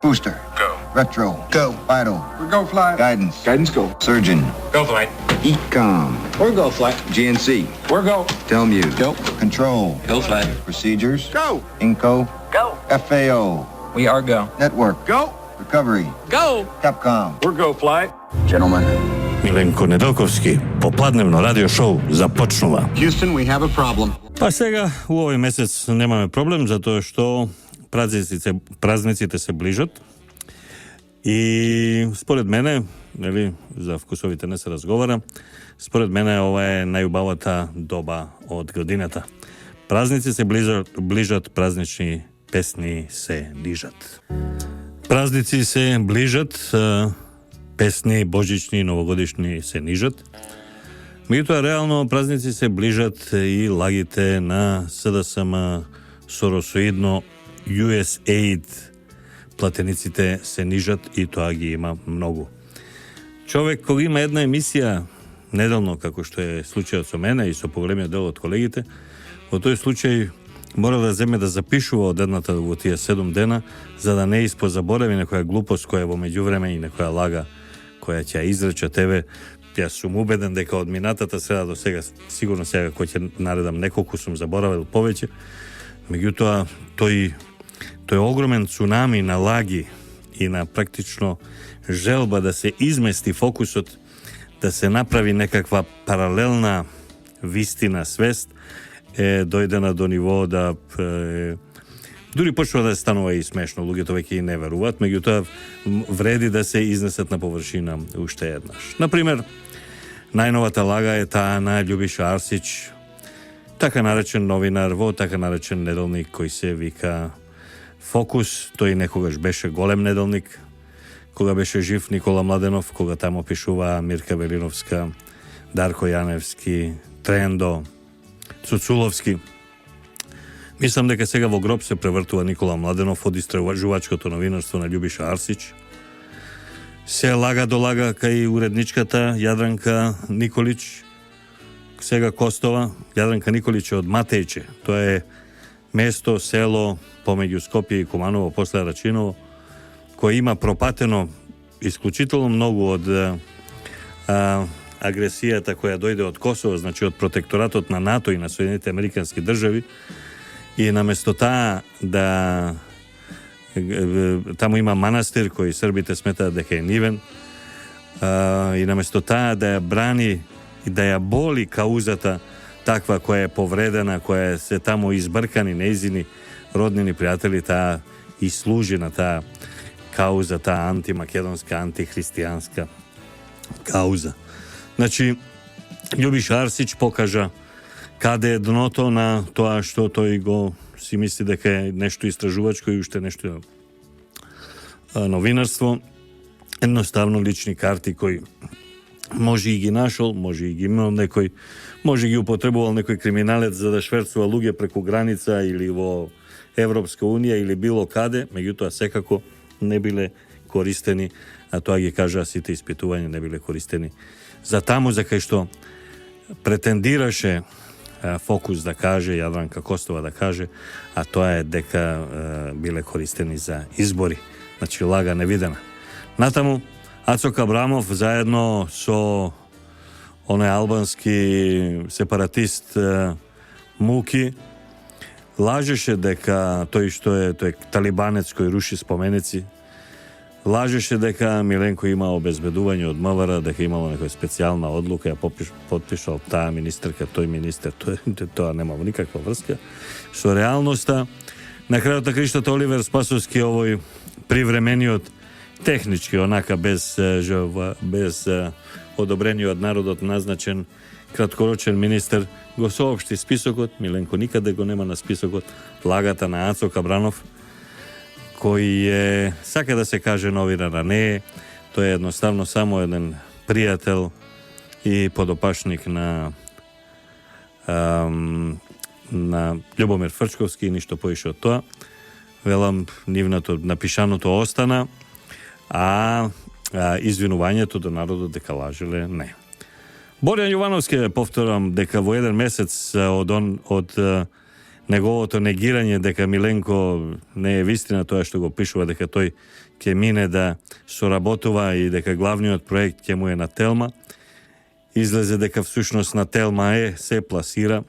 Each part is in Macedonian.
Booster. Go. Retro. Go. Vital. We're go flight. Guidance. Guidance go. Surgeon. Go flight. Ecom. We're go flight. GNC. We're go. Telmuse. Go. Control. Go flight. Procedures. Go. Inco. Go. FAO. We are go. Network. Go. Recovery. Go. Capcom. We're go flight. Gentlemen. Milenko Nedeljkovski, popladnevno radio show započnuva. Houston, we have a problem. Pa svega u ovaj mjesec nemamo problem, zato što praznicite se bližat. I spored mene, za vkusovite ne se razgovara, spored mene ova je najubavata doba od godinata. Praznici se bližat, praznični pesni se dižat. Praznici se bližat, pesni božićni, novogodišnji se nižat. Međutim, realno praznici se bližat i lagite na SDSM sorosoidno USAID platenicite se nižat i to gi ima mnogo. Čovjek koji ima jedna emisija nedavno, kako što je slučaj od mene i so poglemio delo od kolegite, u toj slučaju morala da zapišu od jedната u tije 7 dena, za da ne ispozaboravi nekoja glupost koja je vo međuvreme i nekoja laga koja će izreća tebe. Ja sam ubeden da od minatata sreda do svega, sigurno svega ko će naredam nekoliko sam zaboravil poveće. Međutim, to je ogromen tsunami na lagi i na praktično želba da se izmesti fokus od, da se napravi nekakva paralelna vistina svest, dojdena do nivo da duri počva da je stanova i smešno, luge to veki i ne veruvat, međutim vredi da se izneset na površina ušte jednaš. Naprimjer, najnovata laga je ta na Ljubiša Arsić, taka narečen novinar, taka narečen nedelnik koji se vika Fokus, to i nekogaž beše golem nedelnik, koga beše živ Nikola Mladenov, koga tamo pišuva Mirka Velinovska, Darko Janevski, Trendo, Cuculovski. Mislim da kad svega vo grob se prevrtuva Nikola Mladenov od istraživačko novinarstvo na Ljubiša Arsić. Se laga do laga kaj uredničkata Jadranka Nikolić, svega Kostova. Jadranka Nikolić je od Matejče. To je mesto, selo pomeđu Skopje i Kumanovo, posle Račinovo, koje ima propateno isključitelno mnogo od agresijata koja dojde od Kosova, znači od protektoratot na NATO i na Sjedinjene Amerikanske državi. I namesto ta da tamo ima manastir koji Srbite smeta da je niven, i namesto ta da je brani i da je boli kauzata takva koja je povredena, koja je se tamo izbrkani neizini rodnini prijatelji, ta i služena ta kauza, ta antimakedonska, antihristijanska kauza. Znači, Ljubiš Arsić pokaža kada je dnoto na to što to i go si misli da je nešto istražuvačko i ušte nešto novinarstvo. Jednostavno lični karti koji može i gi našol, može i gi imao nekoj, može gi upotreboval nekoj kriminalec za da švercува luge preko granica ili vo Evropska unija ili bilo kade, međutim sekako ne bile koristeni, a to gi kaže site ispitovanja ne bile koristeni za tamo za kaj što pretendiraše Fokus da kaže, Jadranka Kostova da kaže, a to je deka bile koristeni za izbori. Znači laga nevidena. Natamu Acok Abramov zajedno so onaj albanski separatist Muki lažeše deka to je talibanec koji ruši spomenici, lažeše deka Milenko ima obezbeduvanje od Mavara, da je imalo neka specijalna odluka, ja potpišao ta ministarka, toj ministar, to nema nikakva vrska. Što realnosta, na kraju ta Krištata Oliver Spasovski ovoj privremeni od tehnički onaka bez odobrenja od naroda naznačen kratkoročen ministar go soopšti spisokot, Milenko nikada go nema na spisokot, lagata na Acok Abramov, koji je, saka da se kaže novinara ne, to je jednostavno samo jedan prijatelj i podopašnik na Ljubomir Frčkovski, ništo poiše od toa. Velam, nivnato napišano to ostana, a izvinuvanje do narodu deka lažile ne. Borjan Jovanovski, povtoram, deka vo jedan mesec od неговото негирање дека Миленко не е вистина тоа што го пишува, дека тој ќе мине да соработува и дека главниот проект ќе му е на Телма. Излезе дека всушност на Телма се пласира.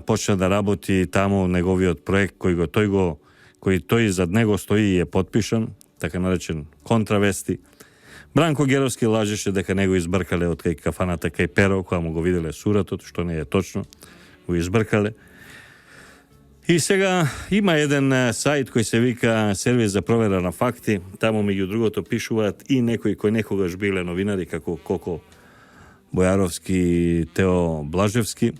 Почна да работи таму неговиот проект кој тој зад него стои и е подпишан, така наречен контравести. Бранко Геровски лажеше дека него избркале од кај кафаната кај Перо, кога му го виделе суратот, што не е точно, го избркале. И сега има еден сајт кој се вика Сервис за провера на факти, таму меѓу другото пишуваат и некои кои некогаш биле новинари како Коко Бојаровски и Тео Блажевски.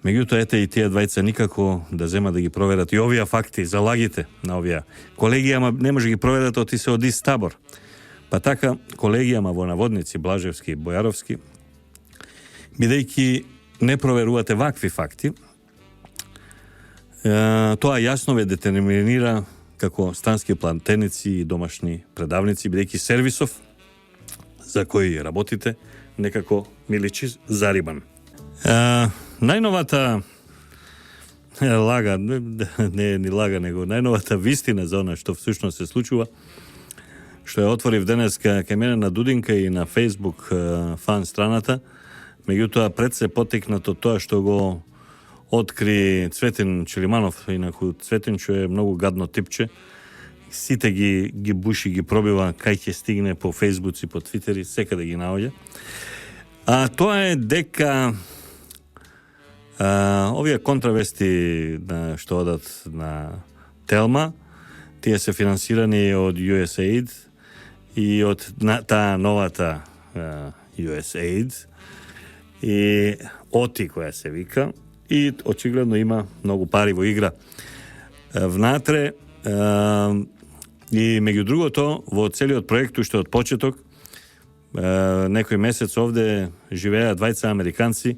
Меѓутоа, ете и тие двајца никако да зема да ги проверат и овие факти, залагите на овие колеги, ама не може ги проверат оти се од ист табор. Па така, колегијама во наводници Блажевски и Бојаровски, бидејќи не проверувате вакви факти, тоа јасно ве детерминира како стански плантеници и домашни предавници, бидејќи сервисов за кој работите некако ми личи зарибан. Најновата лага, не е ни лага, него најновата вистина за она што всушност се случува, што ја отворив денеска кај мене на Дудинка и на Facebook фан страната, меѓутоа пред се потекнато тоа што го откри Цветин Челиманов, инаку Цветинчо е многу гадно типче, сите ги буши, ги пробива кај ќе стигне по Facebook и по Твитери, секаде ги наоѓа. А тоа е дека овие контравести што одат на Телма, тие се финансирани од USAID и од таа новата USAID и ОТИ која се вика, и очигледно има многу пари во игра внатре. И меѓу другото, во целиот проект, уште од почеток, некој месец овде живеа двајца американци.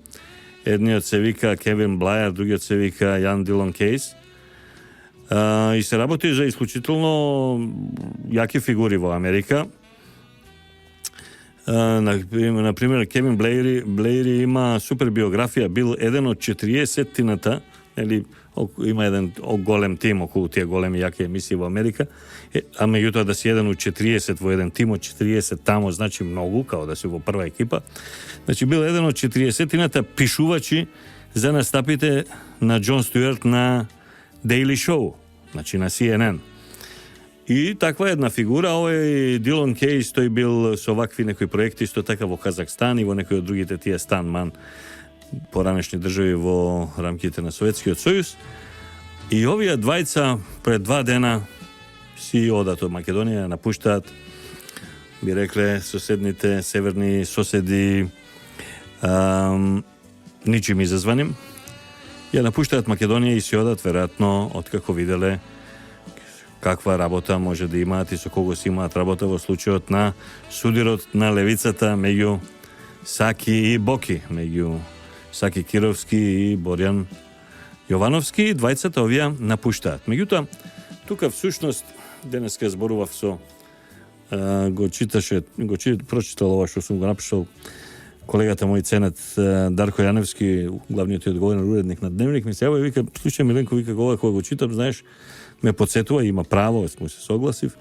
Едниот се вика Кевин Блајер, другиот се вика Јан Дилон Кейс. И се работи за исклучително јаки фигури во Америка. Например, Кевин Блејри има супер биографија, бил еден од 40-тината, има еден голем тим околу тие големи јаки емисии во Америка, а меѓутоа да си еден од 40 во еден тим од 40 тамо значи многу, као да си во прва екипа. Значи бил еден од 40-тината пишувачи за настапите на Џон Стюарт на Daily Show, значи на CNN. И таква една фигура, овој Дилон Кейс, тој бил со вакви некои проекти исто така во Казахстан и во некои од другите тие станман поранешни држави во рамките на Советскиот сојуз. И овие двајца пред 2 дена си одат од Македонија, напуштаат, би рекле соседните северни соседи, ничим изазваним, ја напуштаат Македонија и си одат веројатно откако виделе каква работа може да имаат и со кого си имаат работа во случајот на судирот на левицата меѓу Саки и Боки, меѓу Саки Кировски и Борјан Јовановски. Двајцата овие напуштаат. Меѓутоа, тука всушност денеска зборував со прочитал ова што сум го напишал колегата мој ценет Дарко Јаневски, главниот и одговорен уредник на Дневник, ми се јавува и вика, слушај Миленко, вика, ова кога го читам, знаеш, ме подсетува, има право, сме се согласив,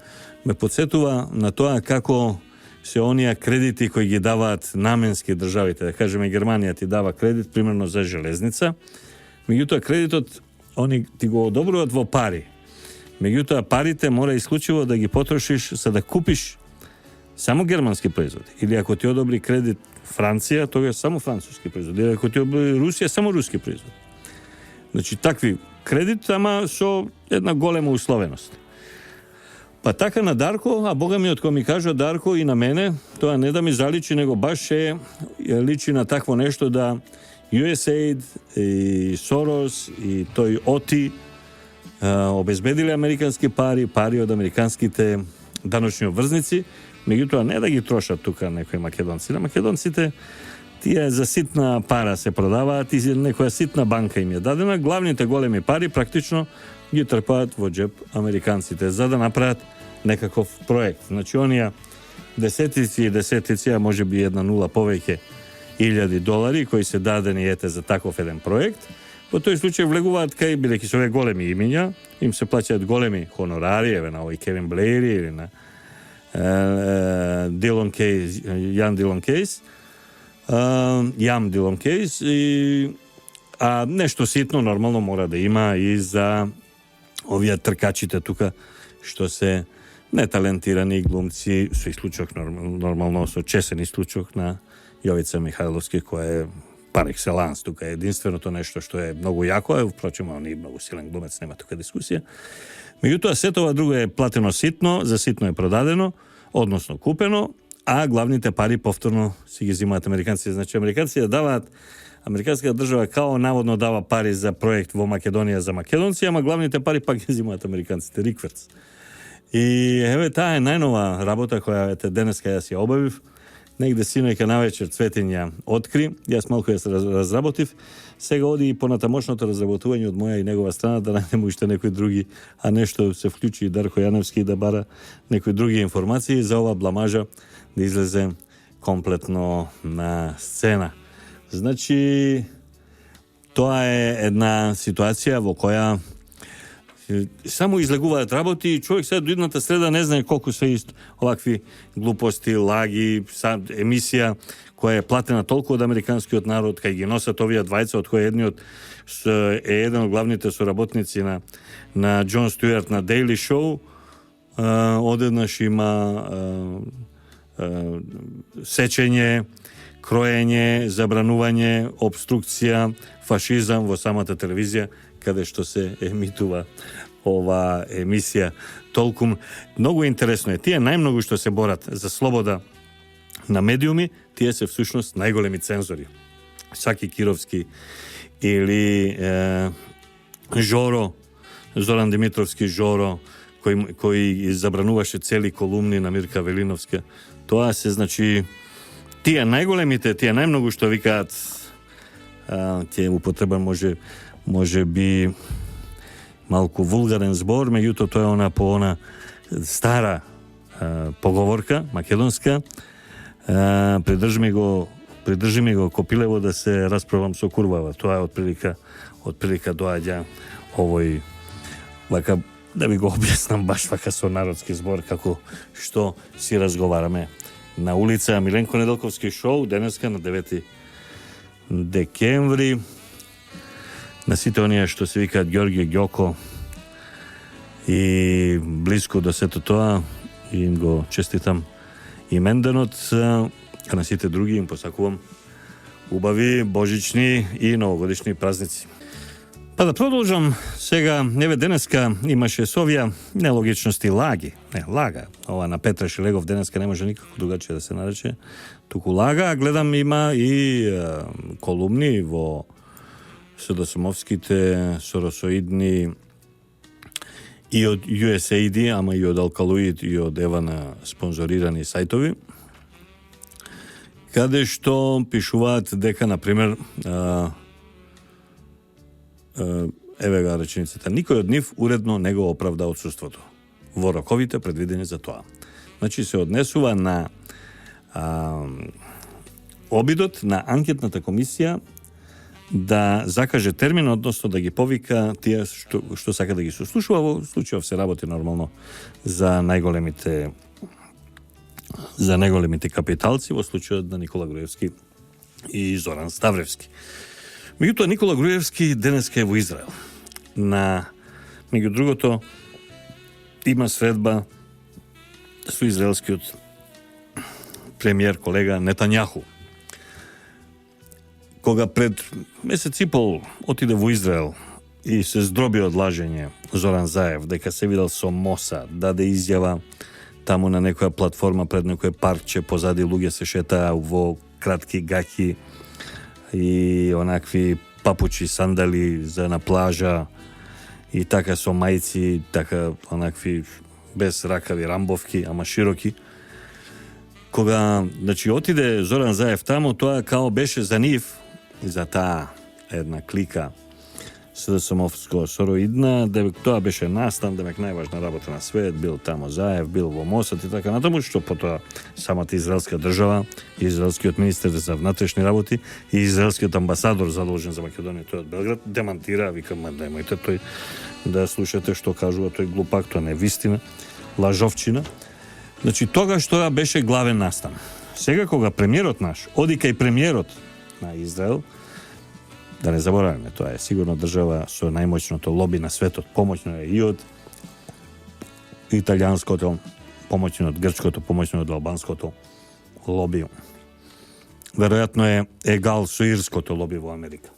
ме подсетува на тоа како се оние кредити кои ги даваат наменски државите, да кажеме Германија ти дава кредит примерно за железница, меѓутоа кредитот они ти го одобруваат во пари. Меѓутоа парите мора исклучиво да ги потрошиш за да купиш само германски производи. Или ако ти одобри кредит Франција, тоа е само француски производи. Или ако ти одобри Русија, само руски производи. Значи такви кредит, ама со една голема условеност. Па така на Дарко, а бога ми од кој ми кажа Дарко и на мене, тоа не да ми заличи, него баш личи на такво нешто да USAID и Сорос и тој ОТИ обезбедиле американски пари од американските даночни обврзници, меѓутоа не да ги трошат тука некои македонци. На македонците тие за ситна пара се продаваат и некоја ситна банка им е дадена. Главните големи пари практично ги трпаат во джеп американците за да направат некаков проект. Значи, оние десетици, а може би една нула повеќе $1,000 кои се дадени ете за таков еден проект, По тој случај влегуваат кај, бидејќи се овие големи имиња, им се плаќаат големи хонорари, еве на овој Кевин Блејри или на Дилон Кейс, Јан Дилон Кейс, Јам Дилон Кейс, а нешто ситно нормално мора да има и за овие тркачите тука, што се неталентирани глумци, со исклучок нормално со чесен исклучок на Јовица Михајловски, која е пар екселанс, тука е единственото нешто што е многу јако, впрочем, он е многу силен глумец, нема тука дискусија. Меѓутоа, сето ова друго е платено ситно, за ситно е продадено, односно купено, а главните пари повторно си ги зимаат американци. Значи, американци даваат, американската држава као наводно дава пари за проект во Македонија за македонци, ама главните пари пак ги зимаат американците, рикверц. И еве таа е најнова работа која денеска јас ја обавив. Негде синојка навечер Цветин ја откри, јас малку ја се разработив, сега оди и понатамошното разработување од моја и негова страна да најдеме уште некои други, а нешто се вклучи и Дарко Јановски да бара некои други информации за ова бламажа да излезе комплетно на сцена. Значи, тоа е една ситуација во која само излегуваат работи и човек сега до идната среда не знае колку се ист овакви глупости, лаги, емисија која е платена толку од американскиот народ, кај ги носат овие двајца, од кој едниот е еден од главните соработници на Џон Стюарт на Daily Show, одеднаш има сечење, кроење, забранување, обструкција, фашизам во самата телевизија, каде што се емитува ова емисија. Толку многу интересно е. Тие најмногу што се борат за слобода на медиуми, тие се всушност најголеми цензори. Саки Кировски или Жоро, Зоран Димитровски Жоро, кој забрануваше цели колумни на Мирка Велиновска. Тоа се, значи, тие најголемите, тие најмногу што викаат, тие употребан може би малку вулгарен збор, меѓутоа тоа е она по она стара поговорка македонска. Придржи ми го копилево да се расправам со курвава. Тоа е отприлика доаѓа овој вака да ви го објаснам баш вака со народски збор како што си разговараме на улица. Миленко Неделковски шоу денеска на 9 декември. На сите оние што се викаат Ѓорѓе Ѓоко и близко до сето тоа им го честитам именденот, а на сите други им посакувам убави божични и новогодишни празници. Па да продолжам сега, еве денеска имаше со овие нелогичности лаги. Не, лага. Ова на Петра Шилегов денеска не може никако другачие да се нарече, туку лага, а гледам има и колумни во СДСМовските соросоидни и од USAID, ама и од Алкалоид и од Евана спонзорирани сајтови, каде што пишуваат дека, например, еве га реченицата, никој од нив уредно не го оправда отсуството во роковите предвидени за тоа. Значи се однесува на обидот на анкетната комисија да закаже термин, односно да ги повика тие што сака да ги сослушува. Во случајов се работи нормално за најголемите капиталци, во случајот на Никола Груевски и Зоран Ставревски. Меѓутоа, Никола Груевски денеска е во Израел. Меѓу другото, има средба со израелскиот премиер колега Нетањаху. Кога пред месец и пол отиде во Израел и се здроби од лажење Зоран Заев дека се видел со Моса, даде изјава таму на некоја платформа пред некој паркче, позади луѓе се шетаа во кратки гаќи и онакви папучи, сандали за на плажа и така со мајци, така онакви без ракави рамбовки, ама широки. Кога, значи, отиде Зоран Заев таму, тоа као беше за нив и за таа една клика СДСМовско сороидна, дека тоа беше настан, демек најважна работа на свет, бил тамо Заев, бил во Мосад и така натаму, што потоа самата израелска држава, израелскиот министер за внатрешни работи и израелскиот амбасадор задолжен за Македонија, тој од Белград, демантира, викам, немојте тој да слушате што кажува тој глупак, тоа не е вистина, лажовчина. Значи, тогаш тоа беше главен настан. Сега кога премиерот наш, оди кај премиерот на Израел, да не забораваме, тоа е сигурно држава со најмоćното лоби на светот, помоќно е и од италијанското, помоќно од грчкото, помоќно од албанското лоби. Веројатно е егал со ирското лоби во Америка.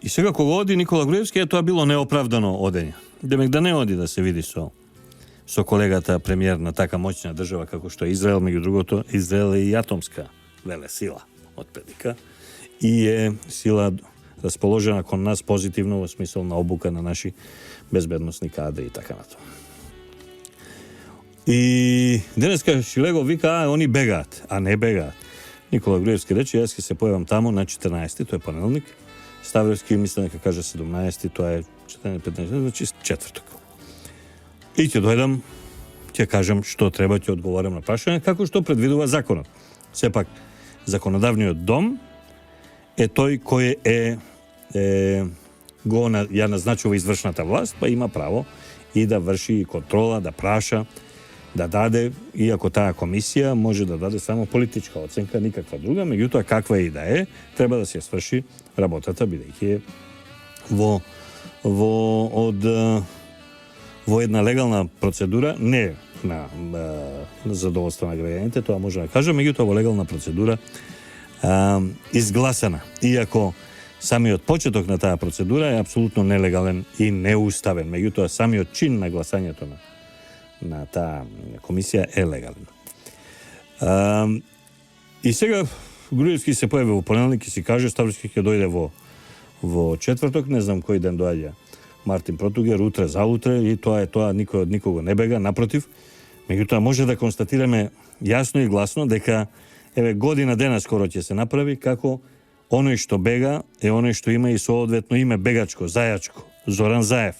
И сега кога оди Никола Груевски, тоа било неоправдано одење. Демек да не оди да се види со колегата премиер на така моćна држава како што е Израел, меѓу другото, Израел е и атомска велесила од предика и е сила расположена кон нас позитивно во смисол на обука на наши безбедносни кадри и така натаму. И денеска Шилегов вика, они бегаат, а не бегаат. Никола Груевски рече, јас ќе се појавам таму на 14, тој е понеделник. Ставровски мислам дека каже 17, тоа е 14-15, значи четврток. И ќе дојдам, ќе кажам што треба, ќе одговорам на прашање, како што предвидува законот. Сепак, законодавниот дом е тој кој ја назначува извршната власт, па има право и да врши контрола, да праша, да даде, иако таа комисија може да даде само политичка оценка, никаква друга, меѓутоа каква и да е, треба да се сврши работата, бидејќи е во една легална процедура, не на задоволство на граѓаните, тоа може да кажа, меѓутоа во легална процедура изгласана, иако самиот почеток на таа процедура е апсолутно нелегален и неуставен, меѓутоа самиот чин на гласањето на таа комисија е легален. И сега Груевски се појави во понеделник и си каже, Ставровски ќе дојде во четврток, не знам кој ден доаѓа Мартин Протугер, утре, заутре, и тоа е тоа, никој од никого не бега, напротив, меѓутоа може да констатираме јасно и гласно дека година дена скоро ќе се направи како оној што бега е оној што има и соодветно име бегачко, зајачко, Зоран Заев.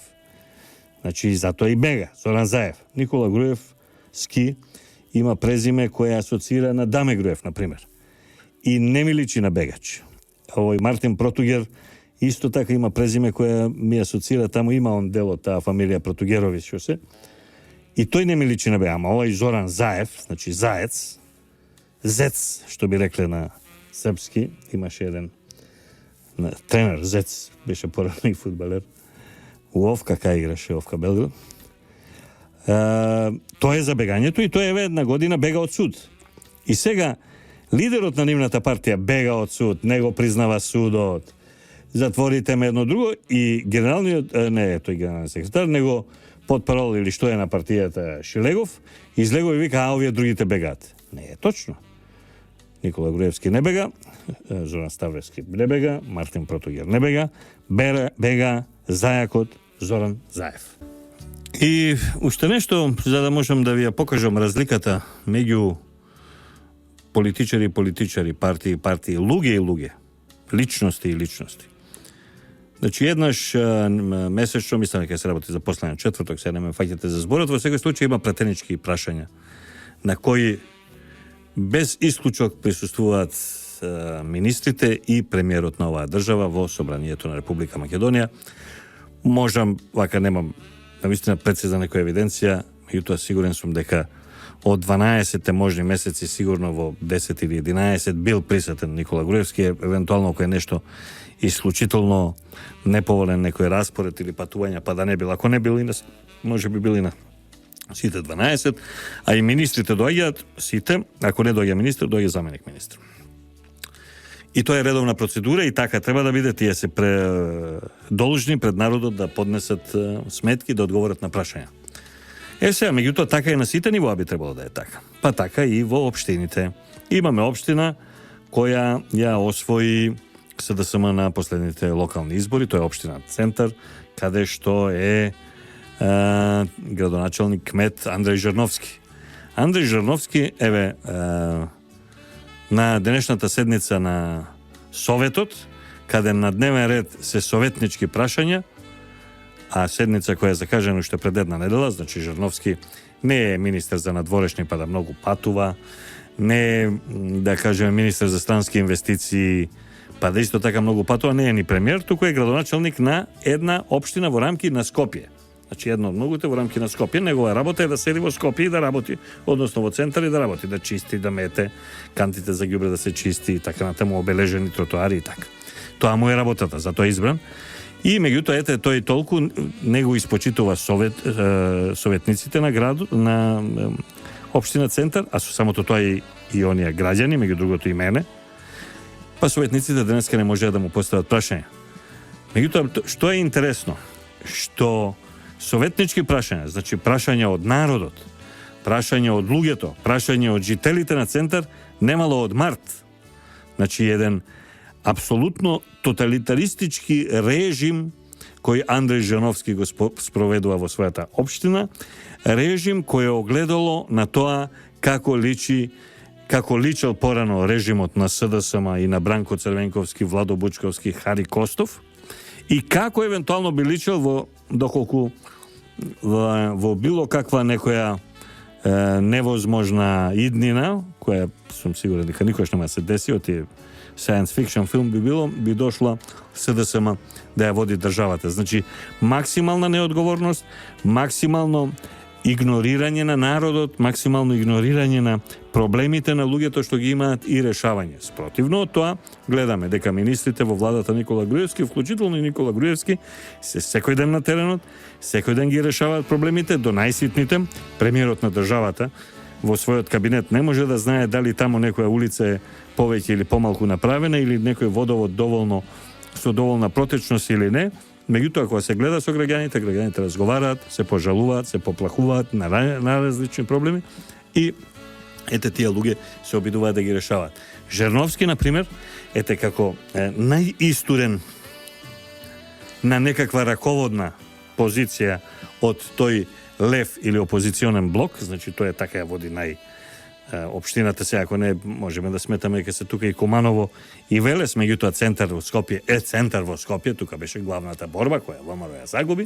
Значи, затоа и бега, Зоран Заев. Никола Груевски има презиме кое асоцира на Даме Груев, например. И не ми личи на бегач. Овој Мартин Протугер исто така има презиме кое ми асоцира, таму има он дел од таа фамилија Протугерови, што се. И тој не ми личи на бега, ама овој Зоран Заев, значи Заец, Зец, што би рекле на српски, имаше еден тренер, Зец, беше порано и фудбалер. У Овка, кај играше Овка Белград. Тоа е за бегањето и тој е една година бега од суд. И сега, лидерот на нивната партија бега од суд, не го признава судот, затворите ме едно друго и генералниот, не тој генерален секретар, него потпарол или што е на партијата Шилегов, излегува и вика, а овие другите бегаат. Не е точно. Никола Груевски не бега, Зоран Ставровски не бега, Мартин Протугер не бега, бега зајакот Зоран Заев. И уште нешто, за да можам да ви ја покажам разликата меѓу политичари, партии, луѓе, личности и личности. Значи, еднаш месечно, мислам дека се работи за последен четврток, се не ме фаќате за зборот, во секој случај има претенички прашања на кои без исклучок присуствуваат министрите и премиерот на оваа држава во собранието на Република Македонија. Можам, вака немам навистина прецизна некоја евиденција, меѓутоа сигурен сум дека од 12 можни месеци сигурно во 10 или 11 бил присутен Никола Груевски, евентуално кој нешто исклучително неповолен некој распоред или патувања, па да не бил, ако не бил и на, може би били на сите 12, а и министрите доаѓаат сите, ако не доаѓа министр, доаѓа заменик министр. И тоа е редовна процедура и така треба да биде, тие се должни пред народот да поднесат сметки, да одговорат на прашања. Сега, меѓутоа, така и на сите нивоа би требало да е така. Па така и во општините. Имаме општина која ја освои СДСМ на последните локални избори, тоа е општина Центар, каде што е градоначалник кмет Андреј Жерновски. Андреј Жерновски, на денешната седница на Советот, kada na dnevен ред се советнички прашања, а седница која е закажена уште пред една недела, значи Жирновски не е министер за надворешни па да многу патува, не е, да кажеме, министер за странски инвестиции, па да исто така многу патува, не е ни премиер, туку е градоначалник на една општина во рамки на Скопје. Значи едно од многуте во рамки на Скопје, негова работа е да седи во Скопје и да работи, односно во центар и да работи, да чисти, да мете, кантите за ѓубре да се чисти и така натаму, обележени тротоари и така. Тоа му е работата, затоа е избран. И меѓутоа ете тој толку него испочитува советниците на градот, на општина центар, а со самото тоа и оние граѓани, меѓу другото и мене. Па советниците денеска не можеа да му постават прашања. Меѓутоа што е интересно, што советнички прашања, значи прашања од народот, прашања од луѓето, прашања од жителите на центар немало од март. Значи еден апсолутно тоталитаристички режим кој Андреј Жирновски го спроведува во својата општина, режим кој е огледало на тоа како личел порано режимот на СДСМ и на Бранко Црвенковски, Владо Бучковски, Хари Костов и како евентуално би личел во било каква некоја невозможна иднина, која сум сигурен дека никош нема се деси, од тие science fiction филм би дошла СДСМ да ја води државата. Значи, максимална неодговорност, максимално игнорирање на народот, максимално игнорирање на проблемите на луѓето што ги имаат и решавање. Спротивно од тоа, гледаме дека министрите во владата Никола Груевски, вклучително и Никола Груевски, се секој ден на теренот, секој ден ги решаваат проблемите до најситните. Премиерот на државата во својот кабинет не може да знае дали таму некоја улица е повеќе или помалку направена или некој водовод со доволна протечност или не. Меѓутоа, кога се гледа со граѓаните разговараат, се пожалуваат, се поплахуваат на различни проблеми и ете тие луѓе се обидуваат да ги решаваат. Жирновски, например, ете како најистурен на некаква раководна позиција од тој лев или опозиционен блок, значи тој е така ја води општината се, ако не можеме да сметаме дека се тука и Куманово и Велес, меѓутоа центар во Скопје е центар во Скопје, тука беше главната борба која ВМРО ја загуби.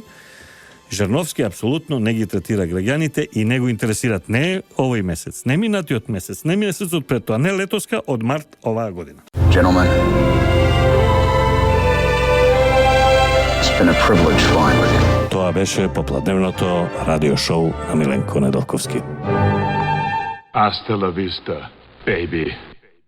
Жирновски апсолутно не ги третира граѓаните и не го интересираат не овој месец, не минатиот месец, не месецот пред тоа, не летоска, од март оваа година. Gentlemen, it's been a privilege flying with you. Тоа беше попладневното радио шоу на Миленко Недолковски. Hasta la vista, baby.